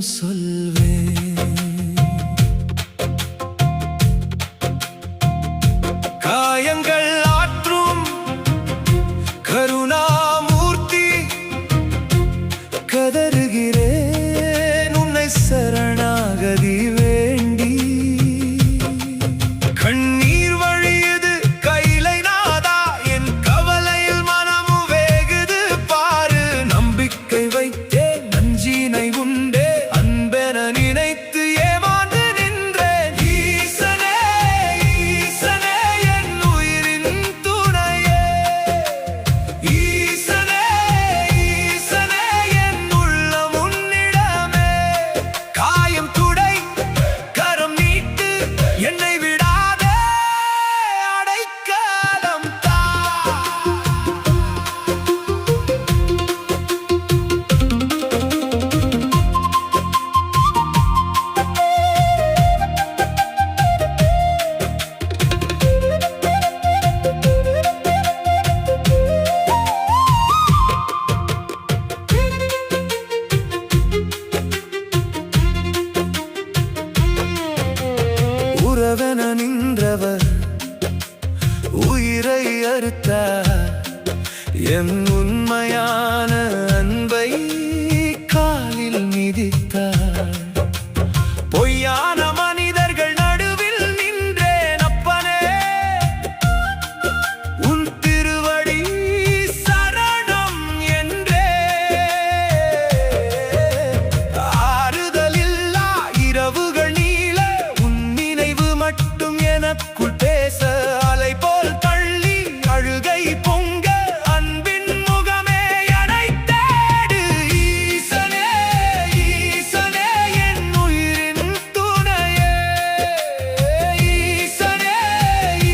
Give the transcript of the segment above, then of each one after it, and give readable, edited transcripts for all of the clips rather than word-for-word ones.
சொல்வேன். காயங்கள் ஆற்றும் கருணாமூர்த்தி, கதறுகிறேன் உன்னை சரணாகதி வேண்டி. கண்ணீர் வழியுது கைலை நாதா, என் கவலையில் மனமு வேகுது பாரு. நம்பிக்கை வைத்தேன் நஞ்சினை உண்டே, அன்பென நினைத்து ஏமாந்து நின்றேன். ஈசனே ஈசனே என் உயிரின் துணையே, ஈசனே ஈசனே என் உள்ளம் உன்னிடமே. காயம் துடை கரம் நீட்டு, என்னை விடாதே அடைக்கலம் தா. உறவென நின்றவர் உயிரை அறுத்தார், என் உண்மையான அன்பை காலில் மிதித்தார். பொய்யான மனிதர்கள் நடுவில் நின்றேன் அப்பனே, உன் திருவடி சரணம் என்றே. ஆறுதலில்லா இரவுகள் நீள, உன் நினைவு மட்டும் எனக்குள் பேச. அலை போல் தள்ளி அழுகை பொங்க, அன்பின் முகமே என்னைத் தேடு. ஈசனே ஈசனே என் உயிரின் துணையே, ஈசனே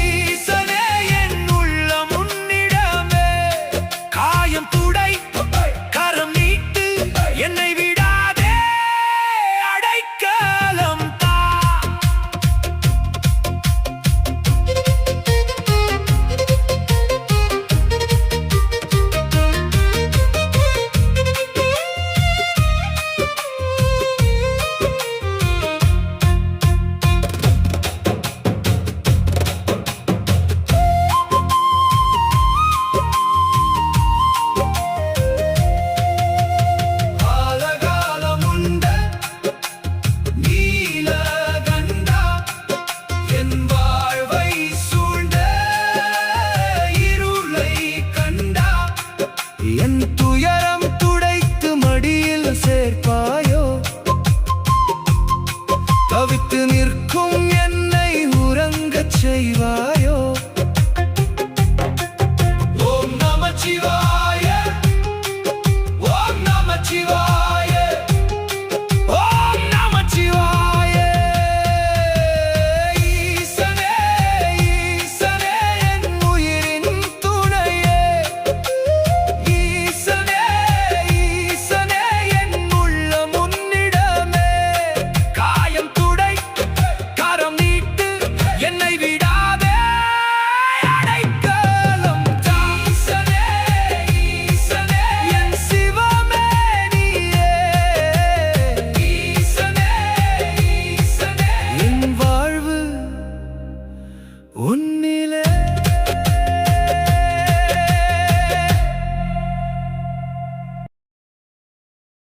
ஈசனே என் உள்ளம் உன்னிடமே. காயம் துடை கரம் நீட்டு, என்னை விடாதே அடைக்கலம் தா. ஆலகாலமுண்ட நீலகண்டா, என் வாழ்வை சூழ்ந்த இருளை கண்டா. என் துயரம் துடைத்து மடியில் சேர்ப்பாயோ, தவித்து நிற்கும் என்னை உறங்கச் செய்வாயோ. ஓம் நமச்சிவாய, ஓம் நமச்சிவாய.